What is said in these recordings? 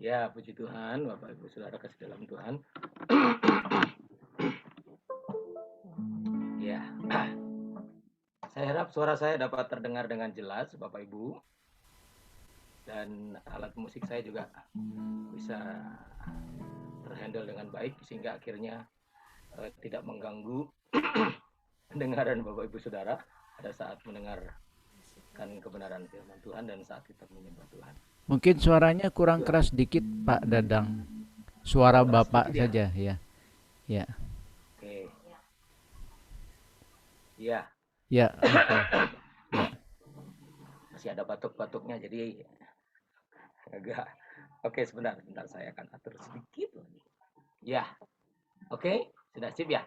Ya, puji Tuhan, Bapak Ibu Saudara kasih dalam Tuhan. Ya, saya harap suara saya dapat terdengar dengan jelas, Bapak Ibu. Dan alat musik saya juga bisa terhandle dengan baik, sehingga akhirnya tidak mengganggu pendengaran Bapak Ibu Saudara pada saat mendengarkan kebenaran firman Tuhan dan saat kita menyembah Tuhan. Mungkin suaranya kurang keras dikit, Pak Dadang. Suara Bapak sedikit, saja, ya. Ya. Oke. Ya. Ya, oke. Ya. Masih ada batuk-batuknya, jadi agak. Oke, sebentar saya akan atur sedikit lagi. Ya. Oke, sudah sip ya?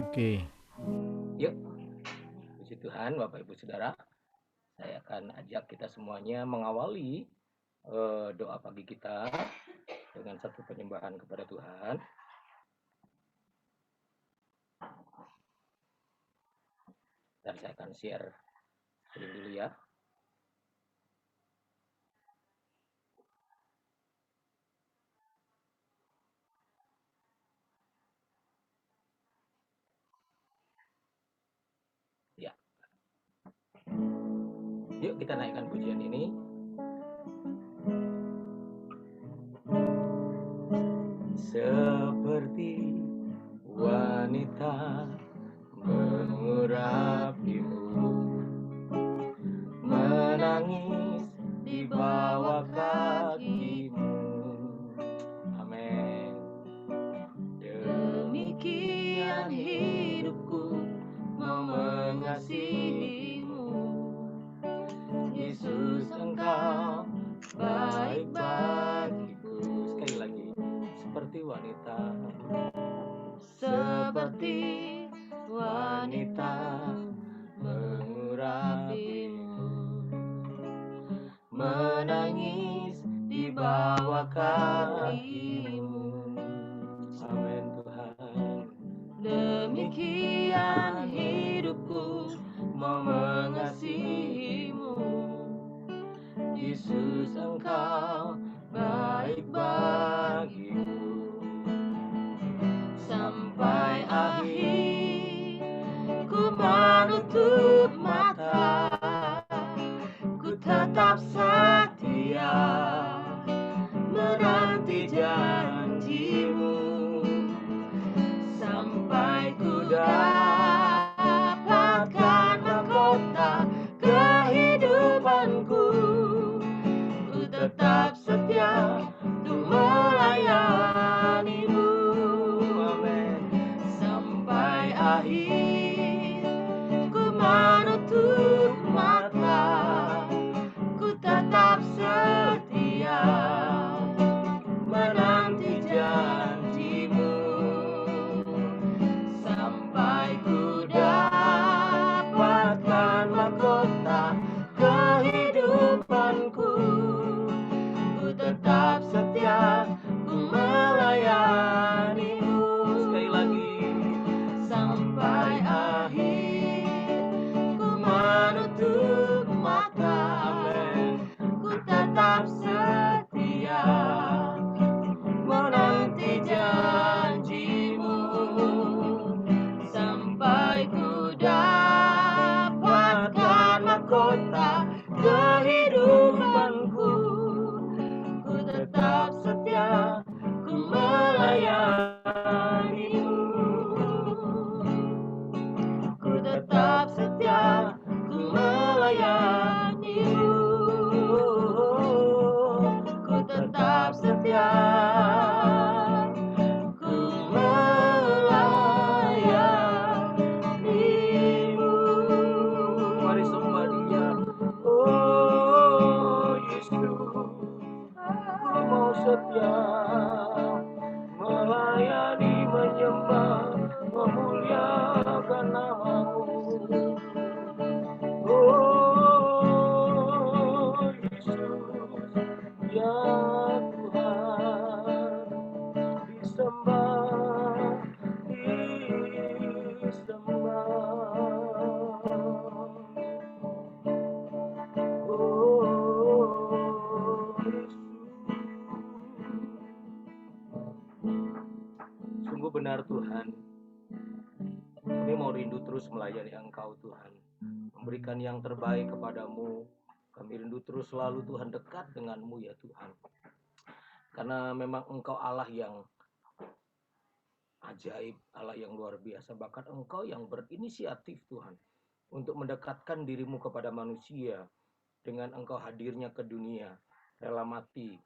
Oke. Yuk. Puji Tuhan, Bapak Ibu Saudara. Saya akan ajak kita semuanya mengawali doa pagi kita dengan satu penyembahan kepada Tuhan. Dan saya akan share screen dulu ya. Ya. Yuk kita naikkan pujian ini. Seperti wanita mengurapimu, menangis di bawah kakimu. Amin. Demikian hidupku mau mengasihimu, Yesus Engkau baik bagiku. Sekali lagi, seperti wanita mengurapimu, menangis di bawah kakimu. Amin Tuhan. Demikian hidupku mau mengasihimu, Yesus Engkau baik bagiku. Sampai akhir ku menutup mata, ku tetap setia menanti janjimu, sampai ku dapatkan mahkota kehidupanku. Ku tetap setia untuk melayanimu. Amin. Sampai akhir ku menutup mata, ku tetap setia menanti janjimu, sampai ku dapatkan mahkota kehidupanku. Ku tetap setia, ku melayanimu. Sekali lagi, sampai Kami mau rindu terus melayani Engkau Tuhan, memberikan yang terbaik kepadamu. Kami rindu terus selalu Tuhan dekat denganmu ya Tuhan. Karena memang Engkau Allah yang ajaib, Allah yang luar biasa. Bahkan Engkau yang berinisiatif Tuhan untuk mendekatkan dirimu kepada manusia dengan Engkau hadirnya ke dunia, rela mati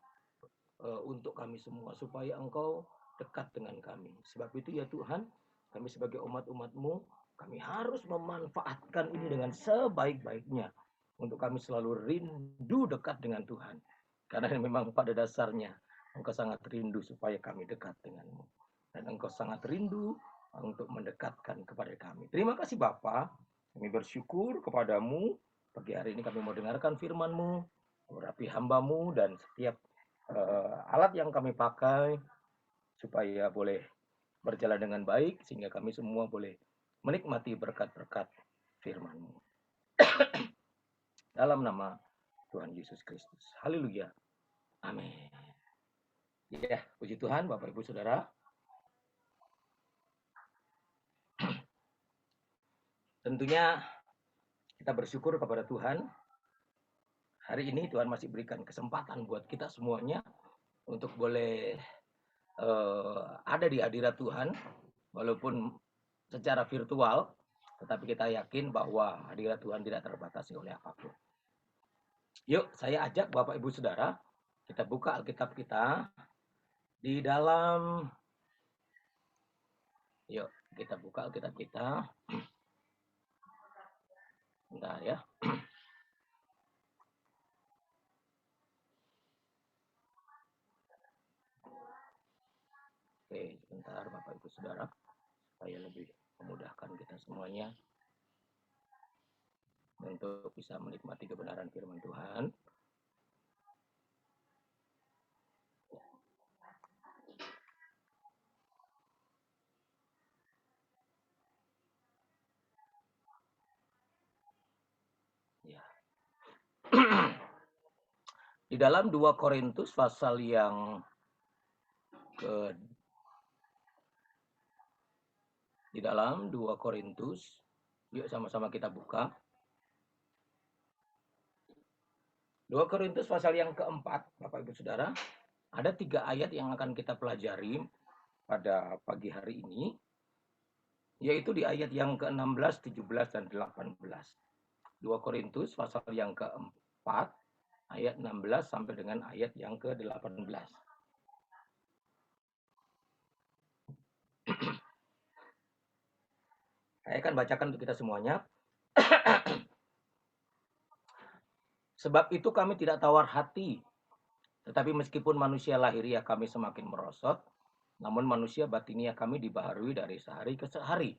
untuk kami semua supaya Engkau dekat dengan kami. Sebab itu ya Tuhan, kami sebagai umat-umat-Mu, kami harus memanfaatkan ini dengan sebaik-baiknya untuk kami selalu rindu dekat dengan Tuhan. Karena memang pada dasarnya Engkau sangat rindu supaya kami dekat dengan-Mu. Dan Engkau sangat rindu untuk mendekatkan kepada kami. Terima kasih Bapa. Kami bersyukur kepadamu. Pagi hari ini kami mau dengarkan firman-Mu, urapi hamba-Mu, dan setiap alat yang kami pakai supaya boleh berjalan dengan baik sehingga kami semua boleh menikmati berkat-berkat firman-Mu. Dalam nama Tuhan Yesus Kristus. Haleluya. Amin. Ya, puji Tuhan Bapak Ibu Saudara. Tentunya kita bersyukur kepada Tuhan. Hari ini Tuhan masih berikan kesempatan buat kita semuanya untuk boleh ada di hadirat Tuhan, walaupun secara virtual, tetapi kita yakin bahwa hadirat Tuhan tidak terbatasi oleh apapun. Yuk, saya ajak Bapak Ibu Saudara, kita buka Alkitab kita di dalam, yuk kita buka Alkitab kita. Bentar ya. Oke, sebentar Bapak Ibu Saudara, supaya lebih memudahkan kita semuanya untuk bisa menikmati kebenaran firman Tuhan. Ya. Di dalam 2 Korintus pasal yang di dalam 2 Korintus, yuk sama-sama kita buka. 2 Korintus pasal yang keempat, Bapak Ibu Saudara, ada 3 ayat yang akan kita pelajari pada pagi hari ini, yaitu di ayat yang ke-16, 17, dan 18. 2 Korintus pasal yang keempat, ayat 16 sampai dengan ayat yang ke-18. Saya akan bacakan untuk kita semuanya. Sebab itu kami tidak tawar hati, tetapi meskipun manusia lahiriah kami semakin merosot, namun manusia batiniah kami dibaharui dari sehari ke sehari.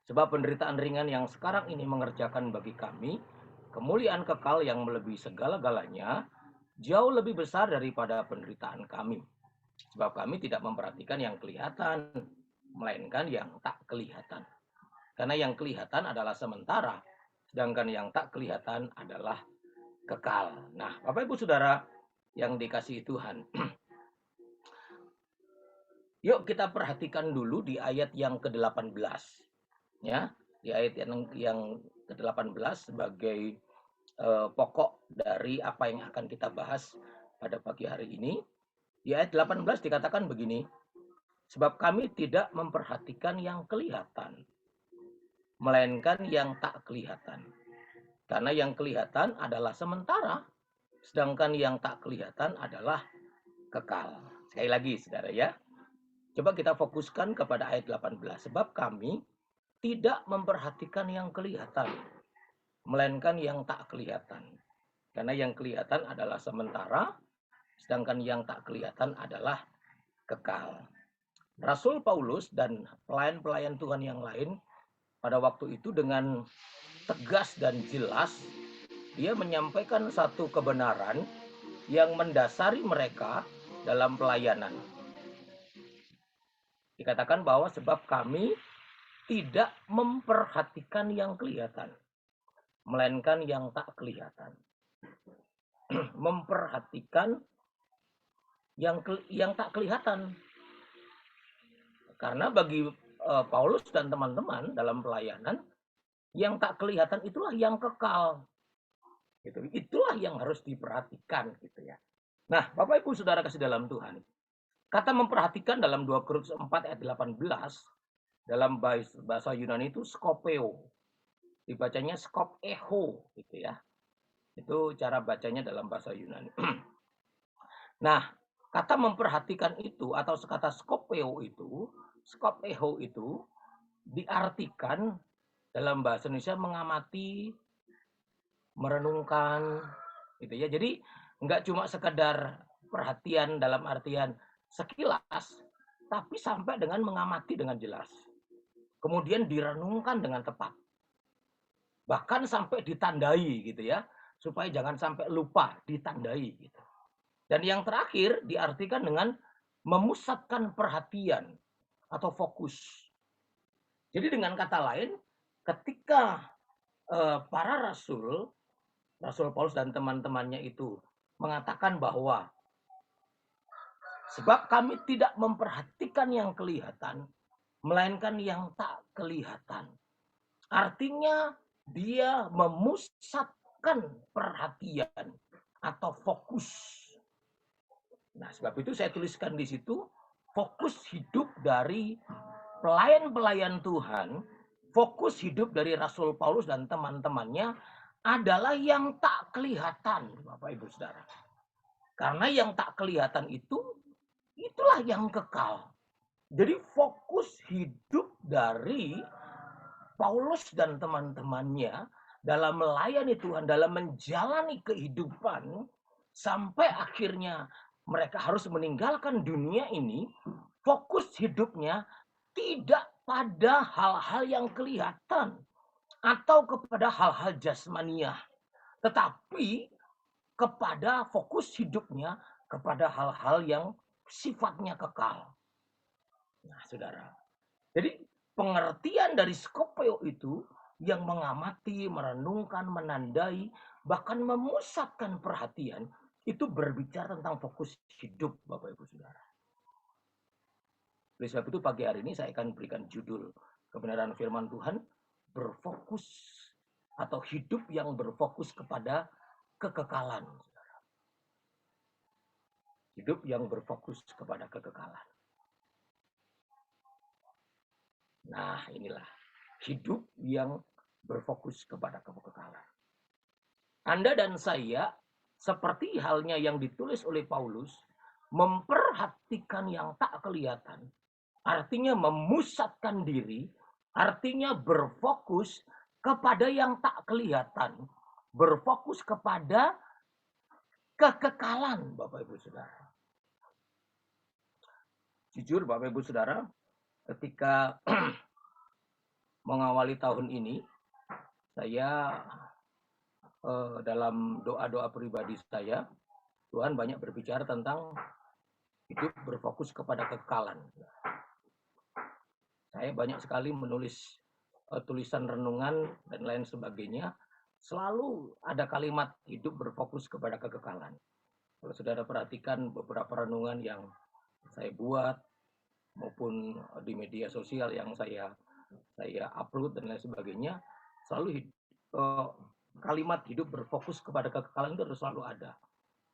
Sebab penderitaan ringan yang sekarang ini mengerjakan bagi kami kemuliaan kekal yang melebihi segala-galanya, jauh lebih besar daripada penderitaan kami. Sebab kami tidak memperhatikan yang kelihatan, melainkan yang tak kelihatan. Karena yang kelihatan adalah sementara, sedangkan yang tak kelihatan adalah kekal. Nah, Bapak Ibu Saudara yang dikasihi Tuhan, yuk kita perhatikan dulu di ayat yang ke-18. Ya, di ayat yang ke-18 sebagai pokok dari apa yang akan kita bahas pada pagi hari ini. Di ayat 18 dikatakan begini, sebab kami tidak memperhatikan yang kelihatan, melainkan yang tak kelihatan. Karena yang kelihatan adalah sementara, sedangkan yang tak kelihatan adalah kekal. Sekali lagi, saudara ya. Coba kita fokuskan kepada ayat 18. Sebab kami tidak memperhatikan yang kelihatan, melainkan yang tak kelihatan. Karena yang kelihatan adalah sementara, sedangkan yang tak kelihatan adalah kekal. Rasul Paulus dan pelayan-pelayan Tuhan yang lain pada waktu itu dengan tegas dan jelas dia menyampaikan satu kebenaran yang mendasari mereka dalam pelayanan. Dikatakan bahwa sebab kami tidak memperhatikan yang kelihatan, melainkan yang tak kelihatan. Memperhatikan yang tak kelihatan. Karena bagi Paulus dan teman-teman dalam pelayanan, yang tak kelihatan itulah yang kekal. Gitu. Itulah yang harus diperhatikan gitu ya. Nah, Bapak Ibu Saudara kasih dalam Tuhan. Kata memperhatikan dalam 2 Korintus 4 ayat 18 dalam bahasa Yunani itu skopeo. Dibacanya skopeho gitu ya. Itu cara bacanya dalam bahasa Yunani. Nah, kata memperhatikan itu atau kata skopeo itu diartikan dalam bahasa Indonesia mengamati, merenungkan, gitu ya. Jadi nggak cuma sekedar perhatian dalam artian sekilas, tapi sampai dengan mengamati dengan jelas. Kemudian direnungkan dengan tepat. Bahkan sampai ditandai gitu ya, supaya jangan sampai lupa, ditandai gitu. Dan yang terakhir diartikan dengan memusatkan perhatian atau fokus. Jadi dengan kata lain, ketika para rasul Paulus dan teman-temannya itu mengatakan bahwa sebab kami tidak memperhatikan yang kelihatan, melainkan yang tak kelihatan. Artinya dia memusatkan perhatian atau fokus. Nah, sebab itu saya tuliskan di situ fokus hidup dari pelayan-pelayan Tuhan, fokus hidup dari Rasul Paulus dan teman-temannya adalah yang tak kelihatan, Bapak Ibu Saudara. Karena yang tak kelihatan itulah yang kekal. Jadi fokus hidup dari Paulus dan teman-temannya dalam melayani Tuhan, dalam menjalani kehidupan sampai akhirnya mereka harus meninggalkan dunia ini, fokus hidupnya tidak pada hal-hal yang kelihatan atau kepada hal-hal jasmaniah, tetapi kepada fokus hidupnya kepada hal-hal yang sifatnya kekal. Nah, saudara. Jadi pengertian dari skopeo itu yang mengamati, merenungkan, menandai, bahkan memusatkan perhatian itu berbicara tentang fokus hidup, Bapak Ibu Saudara. Oleh sebab itu pagi hari ini saya akan berikan judul kebenaran firman Tuhan, berfokus atau hidup yang berfokus kepada kekekalan. Hidup yang berfokus kepada kekekalan. Nah, inilah hidup yang berfokus kepada kekekalan. Anda dan saya, seperti halnya yang ditulis oleh Paulus, memperhatikan yang tak kelihatan, artinya memusatkan diri, artinya berfokus kepada yang tak kelihatan, berfokus kepada kekekalan, Bapak Ibu Saudara. Jujur Bapak Ibu Saudara, ketika mengawali tahun ini, saya dalam doa-doa pribadi saya, Tuhan banyak berbicara tentang hidup berfokus kepada kekekalan. Saya banyak sekali menulis tulisan renungan dan lain sebagainya. Selalu ada kalimat hidup berfokus kepada kekekalan. Kalau saudara perhatikan beberapa renungan yang saya buat maupun di media sosial yang saya upload dan lain sebagainya, selalu kalimat hidup berfokus kepada kekekalan itu harus selalu ada.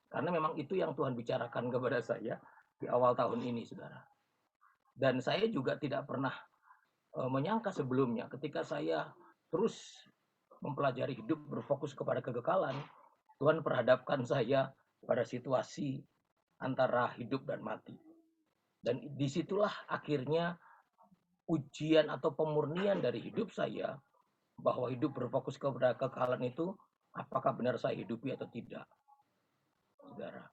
Karena memang itu yang Tuhan bicarakan kepada saya di awal tahun ini, saudara. Dan saya juga tidak pernah menyangka sebelumnya ketika saya terus mempelajari hidup berfokus kepada kekekalan, Tuhan perhadapkan saya pada situasi antara hidup dan mati. Dan disitulah akhirnya ujian atau pemurnian dari hidup saya, bahwa hidup berfokus kepada kekekalan itu apakah benar saya hidupi atau tidak, saudara.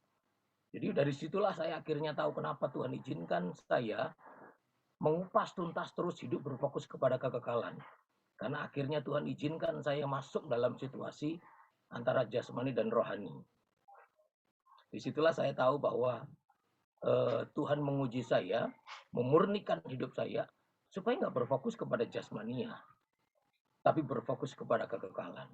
Jadi dari situlah saya akhirnya tahu kenapa Tuhan izinkan saya mengupas tuntas terus hidup berfokus kepada kekekalan. Karena akhirnya Tuhan izinkan saya masuk dalam situasi antara jasmani dan rohani. Disitulah saya tahu bahwa Tuhan menguji saya, memurnikan hidup saya, supaya nggak berfokus kepada jasmania, tapi berfokus kepada kekekalan.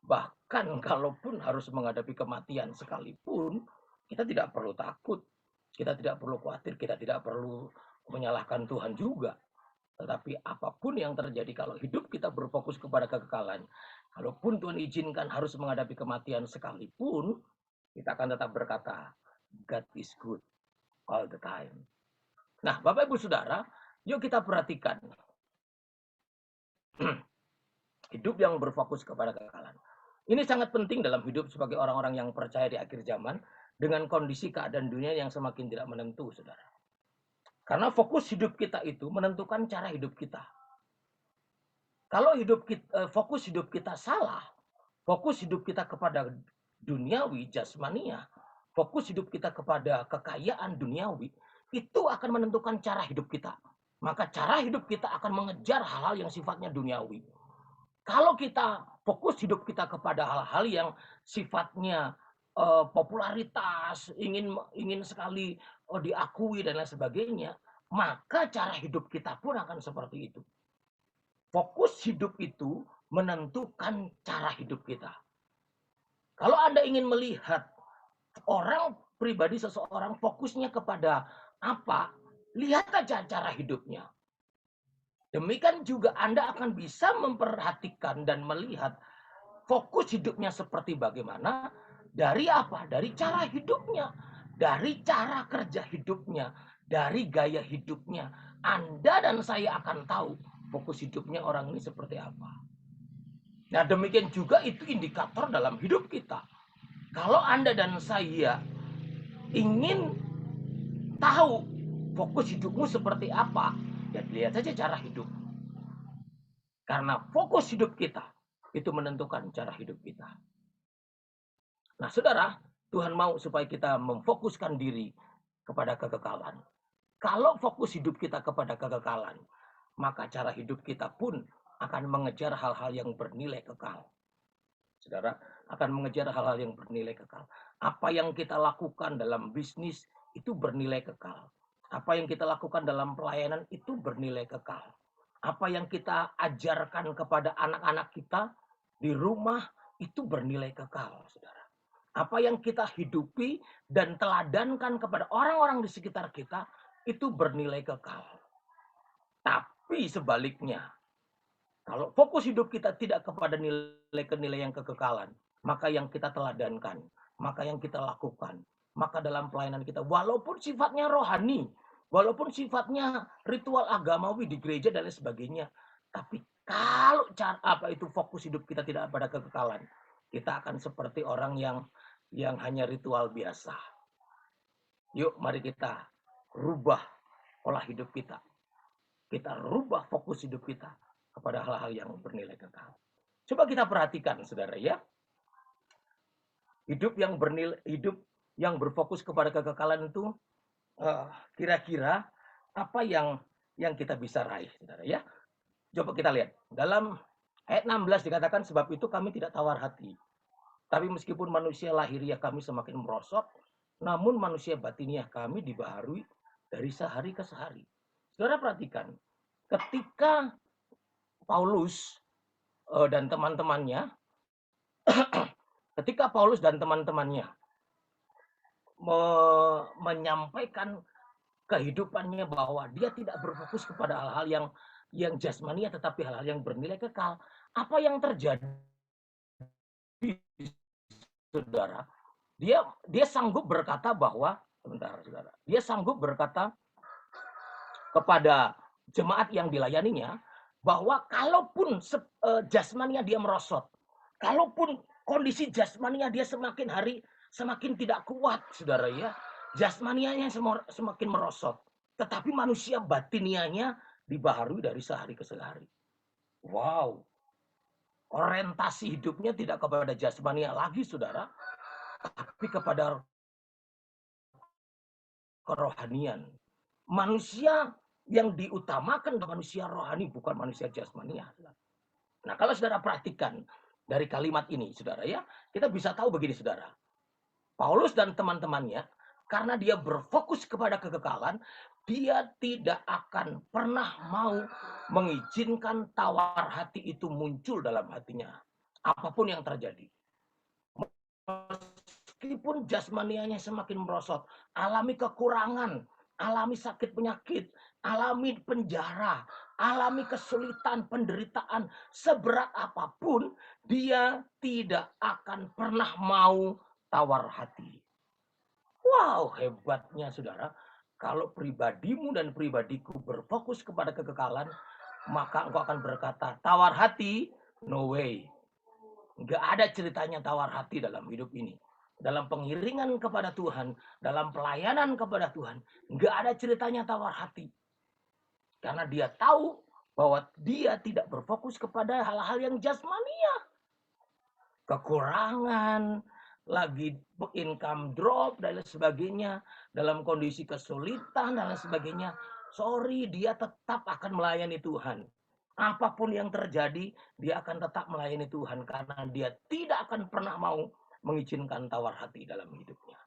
Bahkan kalaupun harus menghadapi kematian sekalipun, kita tidak perlu takut, kita tidak perlu khawatir, kita tidak perlu menyalahkan Tuhan juga. Tetapi apapun yang terjadi, kalau hidup kita berfokus kepada kekekalan, kalaupun Tuhan izinkan harus menghadapi kematian sekalipun, kita akan tetap berkata, God is good all the time. Nah, Bapak Ibu Saudara, yuk kita perhatikan hidup yang berfokus kepada kekekalan. Ini sangat penting dalam hidup sebagai orang-orang yang percaya di akhir zaman dengan kondisi keadaan dunia yang semakin tidak menentu, Saudara. Karena fokus hidup kita itu menentukan cara hidup kita. Kalau fokus hidup kita salah, fokus hidup kita kepada duniawi, jasmania, fokus hidup kita kepada kekayaan duniawi, itu akan menentukan cara hidup kita. Maka cara hidup kita akan mengejar hal-hal yang sifatnya duniawi. Kalau kita fokus hidup kita kepada hal-hal yang sifatnya popularitas, ingin sekali diakui dan lain sebagainya, maka cara hidup kita pun akan seperti itu. Fokus hidup itu menentukan cara hidup kita. Kalau Anda ingin melihat orang pribadi seseorang fokusnya kepada apa, lihat aja cara hidupnya. Demikian juga Anda akan bisa memperhatikan dan melihat fokus hidupnya seperti bagaimana, dari apa? Dari cara hidupnya, dari cara kerja hidupnya, dari gaya hidupnya. Anda dan saya akan tahu fokus hidupnya orang ini seperti apa. Nah, demikian juga itu indikator dalam hidup kita. Kalau Anda dan saya ingin tahu fokus hidupmu seperti apa, ya lihat saja cara hidup. Karena fokus hidup kita itu menentukan cara hidup kita. Nah, Saudara, Tuhan mau supaya kita memfokuskan diri kepada kekekalan. Kalau fokus hidup kita kepada kekekalan, maka cara hidup kita pun akan mengejar hal-hal yang bernilai kekal. Saudara, akan mengejar hal-hal yang bernilai kekal. Apa yang kita lakukan dalam bisnis itu bernilai kekal. Apa yang kita lakukan dalam pelayanan itu bernilai kekal. Apa yang kita ajarkan kepada anak-anak kita di rumah itu bernilai kekal, Saudara. Apa yang kita hidupi dan teladankan kepada orang-orang di sekitar kita itu bernilai kekal. Tapi sebaliknya, kalau fokus hidup kita tidak kepada nilai-nilai yang kekekalan, maka yang kita teladankan, maka yang kita lakukan, maka dalam pelayanan kita, walaupun sifatnya rohani, walaupun sifatnya ritual agamawi di gereja dan lain sebagainya, tapi kalau fokus hidup kita tidak pada kekekalan, kita akan seperti orang yang hanya ritual biasa. Yuk, mari kita rubah pola hidup kita. Kita rubah fokus hidup kita kepada hal-hal yang bernilai kekal. Coba kita perhatikan, Saudara, ya. Hidup yang berfokus kepada kekekalan itu kira-kira apa yang kita bisa raih, Saudara, ya. Coba kita lihat. Dalam ayat 16 dikatakan, sebab itu kami tidak tawar hati. Tapi meskipun manusia lahiriah kami semakin merosot, namun manusia batiniah kami dibaharui dari sehari ke sehari. Saudara perhatikan, ketika Paulus dan teman-temannya, menyampaikan kehidupannya bahwa dia tidak berfokus kepada hal-hal yang jasmania, tetapi hal-hal yang bernilai kekal. Apa yang terjadi, Saudara? Dia sanggup berkata bahwa, Saudara, dia sanggup berkata kepada jemaat yang dilayaninya bahwa kalaupun jasmania dia merosot, kalaupun kondisi jasmania dia semakin hari semakin tidak kuat, Saudara, ya, jasmanianya semakin merosot, tetapi manusia batinianya dibaharui dari sehari ke sehari. Wow, orientasi hidupnya tidak kepada jasmania lagi, Saudara, tapi kepada kerohanian. Manusia yang diutamakan adalah manusia rohani, bukan manusia jasmania. Nah, kalau Saudara perhatikan dari kalimat ini, Saudara, ya, kita bisa tahu begini, Saudara. Paulus dan teman-temannya, karena dia berfokus kepada kekekalan, dia tidak akan pernah mau mengizinkan tawar hati itu muncul dalam hatinya. Apapun yang terjadi. Meskipun jasmanianya semakin merosot, alami kekurangan, alami sakit penyakit, alami penjara, alami kesulitan, penderitaan, seberat apapun, dia tidak akan pernah mau tawar hati. Wow, hebatnya saudara. Kalau pribadimu dan pribadiku berfokus kepada kekekalan, maka engkau akan berkata, tawar hati, no way. Nggak ada ceritanya tawar hati dalam hidup ini. Dalam pengiringan kepada Tuhan, dalam pelayanan kepada Tuhan, nggak ada ceritanya tawar hati. Karena dia tahu bahwa dia tidak berfokus kepada hal-hal yang jasmania. Kekurangan, lagi income drop, dan lain sebagainya. Dalam kondisi kesulitan, dan lain sebagainya. Sorry, dia tetap akan melayani Tuhan. Apapun yang terjadi, dia akan tetap melayani Tuhan. Karena dia tidak akan pernah mau mengizinkan tawar hati dalam hidupnya.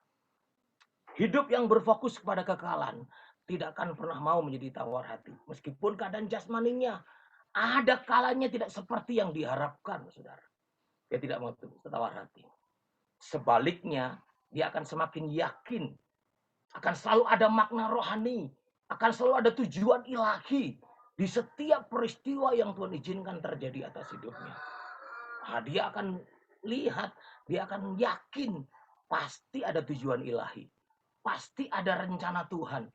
Hidup yang berfokus kepada kekekalan tidak akan pernah mau menjadi tawar hati. Meskipun keadaan jasmaninya ada kalanya tidak seperti yang diharapkan, saudara. Dia tidak mau tawar hati. Sebaliknya, dia akan semakin yakin. Akan selalu ada makna rohani. Akan selalu ada tujuan ilahi. Di setiap peristiwa yang Tuhan izinkan terjadi atas hidupnya. Nah, dia akan lihat, dia akan yakin. Pasti ada tujuan ilahi. Pasti ada rencana Tuhan.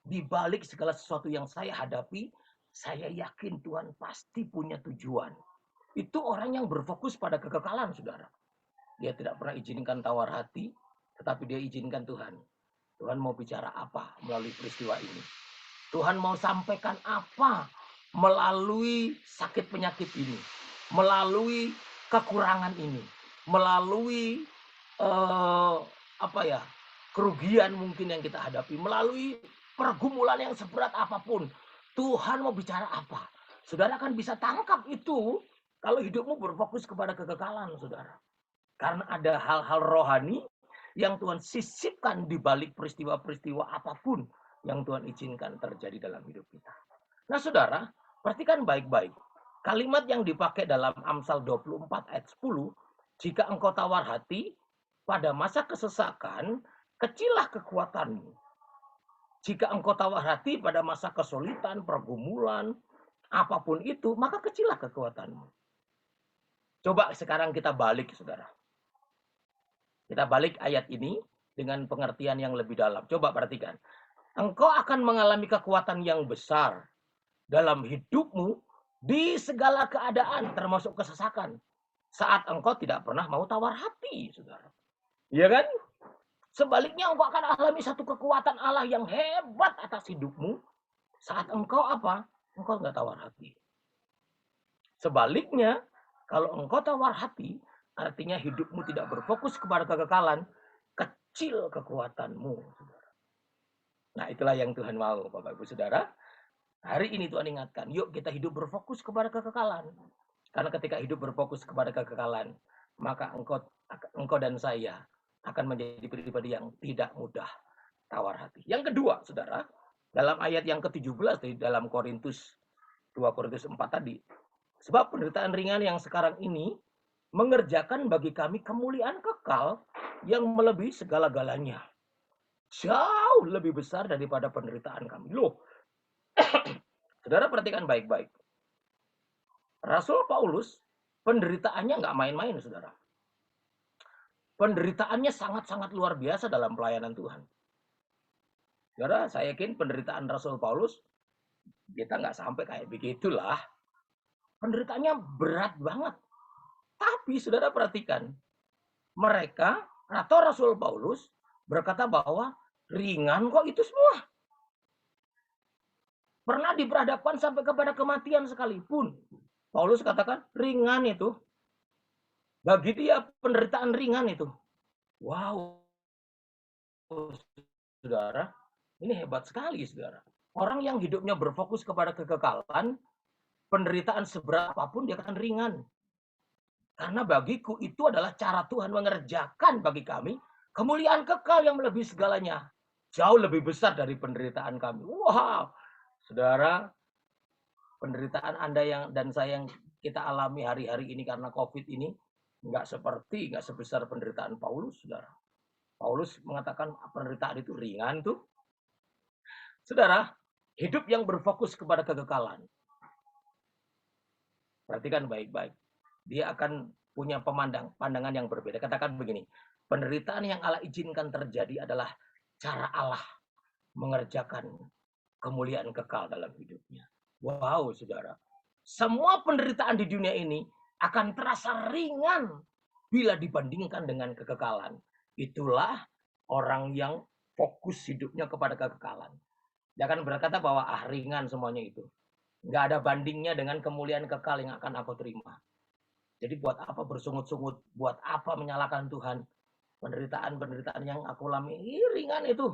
Di balik segala sesuatu yang saya hadapi, saya yakin Tuhan pasti punya tujuan. Itu orang yang berfokus pada kekekalan, saudara. Dia tidak pernah izinkan tawar hati, tetapi dia izinkan Tuhan. Tuhan mau bicara apa melalui peristiwa ini? Tuhan mau sampaikan apa melalui sakit penyakit ini? Melalui kekurangan ini? Melalui kerugian mungkin yang kita hadapi? Melalui pergumulan yang seberat apapun? Tuhan mau bicara apa? Saudara kan bisa tangkap itu kalau hidupmu berfokus kepada kekekalan, saudara. Karena ada hal-hal rohani yang Tuhan sisipkan di balik peristiwa-peristiwa apapun yang Tuhan izinkan terjadi dalam hidup kita. Nah, saudara, perhatikan baik-baik. Kalimat yang dipakai dalam Amsal 24 ayat 10, jika engkau tawar hati, pada masa kesesakan, kecillah kekuatanmu. Jika engkau tawar hati pada masa kesulitan, pergumulan, apapun itu, maka kecillah kekuatanmu. Coba sekarang kita balik, saudara. Kita balik ayat ini dengan pengertian yang lebih dalam. Coba perhatikan. Engkau akan mengalami kekuatan yang besar dalam hidupmu di segala keadaan, termasuk kesesakan. Saat engkau tidak pernah mau tawar hati, saudara. Iya kan? Sebaliknya engkau akan alami satu kekuatan Allah yang hebat atas hidupmu. Saat engkau apa? Engkau nggak tawar hati. Sebaliknya, kalau engkau tawar hati, artinya hidupmu tidak berfokus kepada kekekalan, kecil kekuatanmu. Nah, itulah yang Tuhan mau, Bapak Ibu Saudara. Hari ini Tuhan ingatkan, yuk kita hidup berfokus kepada kekekalan. Karena ketika hidup berfokus kepada kekekalan, maka engkau dan saya akan menjadi pribadi yang tidak mudah tawar hati. Yang kedua, saudara, dalam ayat yang ke-17 di dalam 2 Korintus 4 tadi. Sebab penderitaan ringan yang sekarang ini mengerjakan bagi kami kemuliaan kekal yang melebihi segala-galanya. Jauh lebih besar daripada penderitaan kami. Loh, saudara perhatikan baik-baik. Rasul Paulus, penderitaannya nggak main-main, saudara. Penderitaannya sangat-sangat luar biasa dalam pelayanan Tuhan. Saudara, saya yakin penderitaan Rasul Paulus, kita nggak sampai kayak begitulah. Penderitaannya berat banget. Tapi saudara perhatikan, mereka atau Rasul Paulus berkata bahwa ringan kok itu semua. Pernah diperhadapkan sampai kepada kematian sekalipun. Paulus katakan ringan itu. Bagi dia penderitaan ringan itu. Wow. Saudara, ini hebat sekali, saudara. Orang yang hidupnya berfokus kepada kekekalan, penderitaan seberat apapun dia akan ringan. Karena bagiku itu adalah cara Tuhan mengerjakan bagi kami kemuliaan kekal yang melebihi segalanya. Jauh lebih besar dari penderitaan kami. Wow. Saudara, penderitaan Anda dan saya yang kita alami hari-hari ini karena COVID ini nggak sebesar penderitaan Paulus, saudara. Paulus mengatakan penderitaan itu ringan tuh. Saudara, hidup yang berfokus kepada kekekalan. Perhatikan baik-baik. Dia akan punya pandangan yang berbeda. Katakan begini, penderitaan yang Allah izinkan terjadi adalah cara Allah mengerjakan kemuliaan kekal dalam hidupnya. Wow, saudara. Semua penderitaan di dunia ini akan terasa ringan bila dibandingkan dengan kekekalan. Itulah orang yang fokus hidupnya kepada kekekalan. Dia akan berkata bahwa ringan semuanya itu. Nggak ada bandingnya dengan kemuliaan kekal yang akan aku terima. Jadi buat apa bersungut-sungut? Buat apa menyalahkan Tuhan? Penderitaan-penderitaan yang aku alami ringan itu.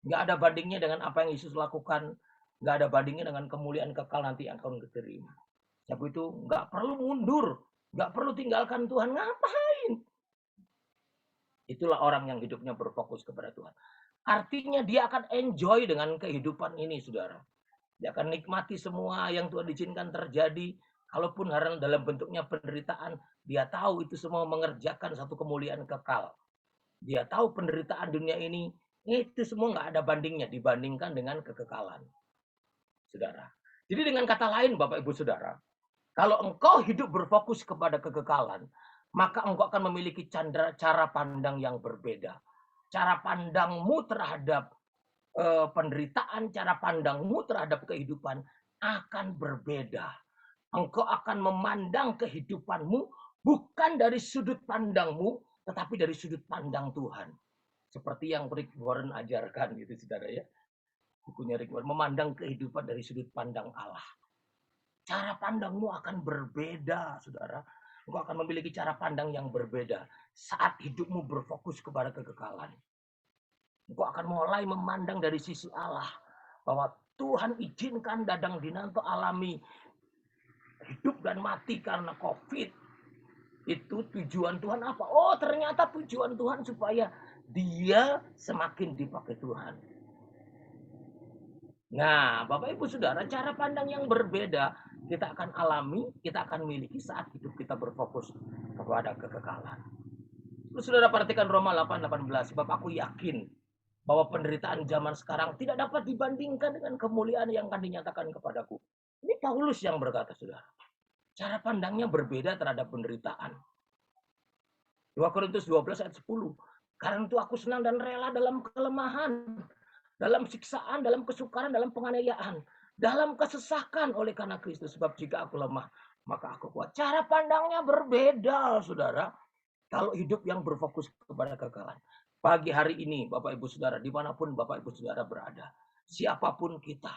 Nggak ada bandingnya dengan apa yang Yesus lakukan. Nggak ada bandingnya dengan kemuliaan kekal nanti yang akan diterima. Sebab itu nggak perlu mundur. Nggak perlu tinggalkan Tuhan. Ngapain? Itulah orang yang hidupnya berfokus kepada Tuhan. Artinya dia akan enjoy dengan kehidupan ini, saudara. Dia akan nikmati semua yang Tuhan izinkan terjadi. Kalaupun dalam bentuknya penderitaan, dia tahu itu semua mengerjakan satu kemuliaan kekal. Dia tahu penderitaan dunia ini, itu semua nggak ada bandingnya dibandingkan dengan kekekalan. Saudara. Jadi dengan kata lain, Bapak Ibu Saudara, kalau engkau hidup berfokus kepada kekekalan, maka engkau akan memiliki cara pandang yang berbeda. Cara pandangmu terhadap penderitaan, cara pandangmu terhadap kehidupan akan berbeda. Engkau akan memandang kehidupanmu bukan dari sudut pandangmu, tetapi dari sudut pandang Tuhan. Seperti yang Rick Warren ajarkan gitu, saudara ya. Bukunya Rick Warren, memandang kehidupan dari sudut pandang Allah. Cara pandangmu akan berbeda, saudara. Engkau akan memiliki cara pandang yang berbeda saat hidupmu berfokus kepada kekekalan. Engkau akan mulai memandang dari sisi Allah. Bahwa Tuhan izinkan Dadang Dinanto alami hidup dan mati karena COVID. Itu tujuan Tuhan apa? Oh, ternyata tujuan Tuhan supaya dia semakin dipakai Tuhan. Nah, Bapak Ibu Saudara, cara pandang yang berbeda kita akan alami, kita akan miliki saat hidup kita berfokus kepada kekekalan. Terus saudara perhatikan Roma 8:18, sebab aku yakin bahwa penderitaan zaman sekarang tidak dapat dibandingkan dengan kemuliaan yang akan dinyatakan kepadaku. Ini Paulus yang berkata, saudara. Cara pandangnya berbeda terhadap penderitaan. 2 Korintus 12 ayat 10. Karena itu aku senang dan rela dalam kelemahan, dalam siksaan, dalam kesukaran, dalam penganiayaan, dalam kesesakan oleh karena Kristus. Sebab jika aku lemah, maka aku kuat. Cara pandangnya berbeda, saudara. Kalau hidup yang berfokus kepada kekekalan. Pagi hari ini, Bapak Ibu Saudara, dimanapun Bapak Ibu Saudara berada, siapapun kita,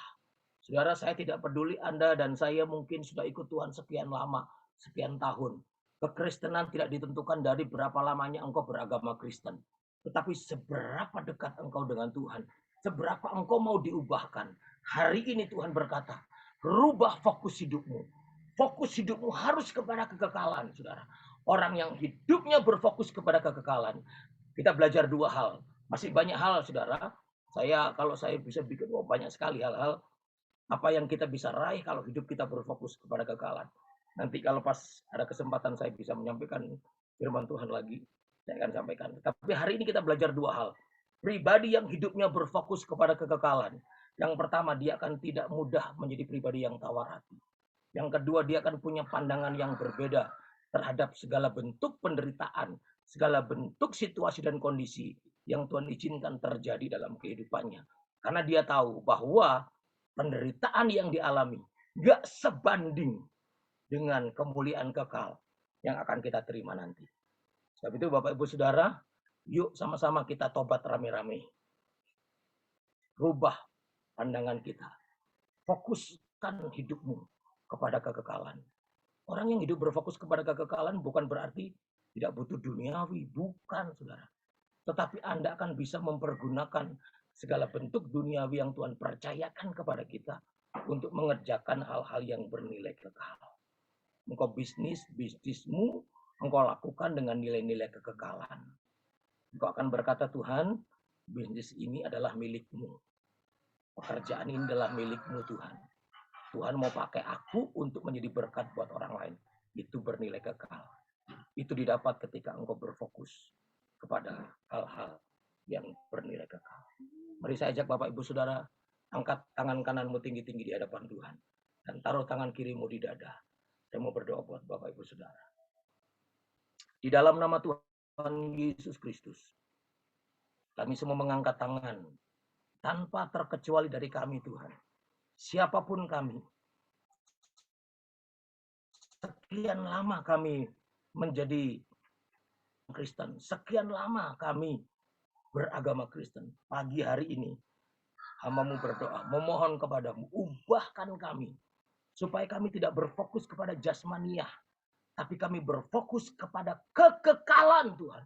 saudara, saya tidak peduli Anda dan saya mungkin sudah ikut Tuhan sekian lama, sekian tahun. Kekristenan tidak ditentukan dari berapa lamanya engkau beragama Kristen. Tetapi seberapa dekat engkau dengan Tuhan. Seberapa engkau mau diubahkan. Hari ini Tuhan berkata, rubah fokus hidupmu. Fokus hidupmu harus kepada kekekalan, saudara. Orang yang hidupnya berfokus kepada kekekalan. Kita belajar dua hal. Masih banyak hal, saudara. Kalau saya bisa bikin banyak sekali hal-hal apa yang kita bisa raih kalau hidup kita berfokus kepada kekekalan. Nanti kalau pas ada kesempatan saya bisa menyampaikan firman Tuhan lagi, saya akan sampaikan. Tapi hari ini kita belajar dua hal. Pribadi yang hidupnya berfokus kepada kekekalan. Yang pertama, dia akan tidak mudah menjadi pribadi yang tawar hati. Yang kedua, dia akan punya pandangan yang berbeda terhadap segala bentuk penderitaan, segala bentuk situasi dan kondisi yang Tuhan izinkan terjadi dalam kehidupannya. Karena dia tahu bahwa penderitaan yang dialami gak sebanding dengan kemuliaan kekal yang akan kita terima nanti. Sebab itu Bapak Ibu Saudara, yuk sama-sama kita tobat rame-rame. Rubah pandangan kita. Fokuskan hidupmu kepada kekekalan. Orang yang hidup berfokus kepada kekekalan bukan berarti tidak butuh duniawi. Bukan, saudara. Tetapi Anda akan bisa mempergunakan segala bentuk duniawi yang Tuhan percayakan kepada kita untuk mengerjakan hal-hal yang bernilai kekal. Engkau bisnismu, engkau lakukan dengan nilai-nilai kekekalan. Engkau akan berkata, Tuhan, bisnis ini adalah milikmu. Pekerjaan ini adalah milikmu, Tuhan. Tuhan mau pakai aku untuk menjadi berkat buat orang lain. Itu bernilai kekal. Itu didapat ketika engkau berfokus kepada hal-hal yang bernilai kekal. Mari saya ajak Bapak Ibu Saudara, angkat tangan kananmu tinggi-tinggi di hadapan Tuhan. Dan taruh tangan kirimu di dada. Saya mau berdoa buat Bapak Ibu Saudara. Di dalam nama Tuhan Yesus Kristus, kami semua mengangkat tangan tanpa terkecuali dari kami Tuhan. Siapapun kami, sekian lama kami menjadi Kristen, sekian lama kami beragama Kristen. Pagi hari ini, hamba-Mu berdoa, memohon kepadamu, ubahkan kami, supaya kami tidak berfokus kepada jasmaniah, tapi kami berfokus kepada kekekalan Tuhan.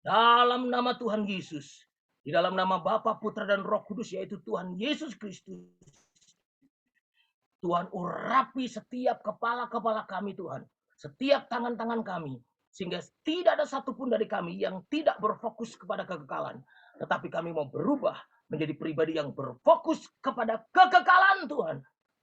Dalam nama Tuhan Yesus, di dalam nama Bapa, Putra, dan Roh Kudus, yaitu Tuhan Yesus Kristus. Tuhan urapi setiap kepala-kepala kami Tuhan. Setiap tangan-tangan kami. Sehingga tidak ada satupun dari kami yang tidak berfokus kepada kekekalan. Tetapi kami mau berubah menjadi pribadi yang berfokus kepada kekekalan Tuhan.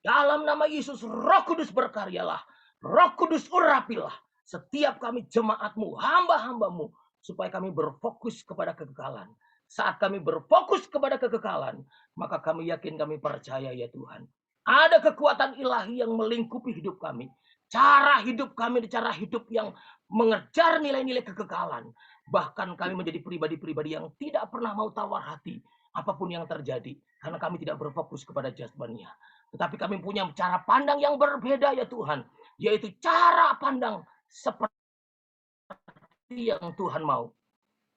Dalam nama Yesus, Roh Kudus berkaryalah. Roh Kudus urapilah setiap kami jemaat-Mu, hamba-hamba-Mu. Supaya kami berfokus kepada kekekalan. Saat kami berfokus kepada kekekalan, maka kami yakin, kami percaya ya Tuhan. Ada kekuatan ilahi yang melingkupi hidup kami. Cara hidup kami, cara hidup yang mengejar nilai-nilai kekekalan. Bahkan kami menjadi pribadi-pribadi yang tidak pernah mau tawar hati apapun yang terjadi. Karena kami tidak berfokus kepada jasmania. Tetapi kami punya cara pandang yang berbeda ya Tuhan. Yaitu cara pandang seperti yang Tuhan mau.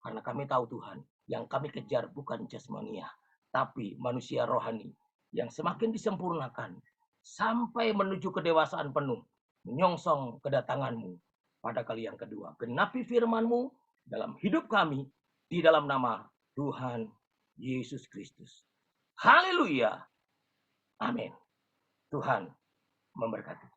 Karena kami tahu Tuhan, yang kami kejar bukan jasmania, tapi manusia rohani yang semakin disempurnakan sampai menuju kedewasaan penuh, menyongsong kedatangan-Mu pada kali yang kedua. Genapi firman-Mu dalam hidup kami, di dalam nama Tuhan Yesus Kristus. Haleluya. Amin. Tuhan memberkati.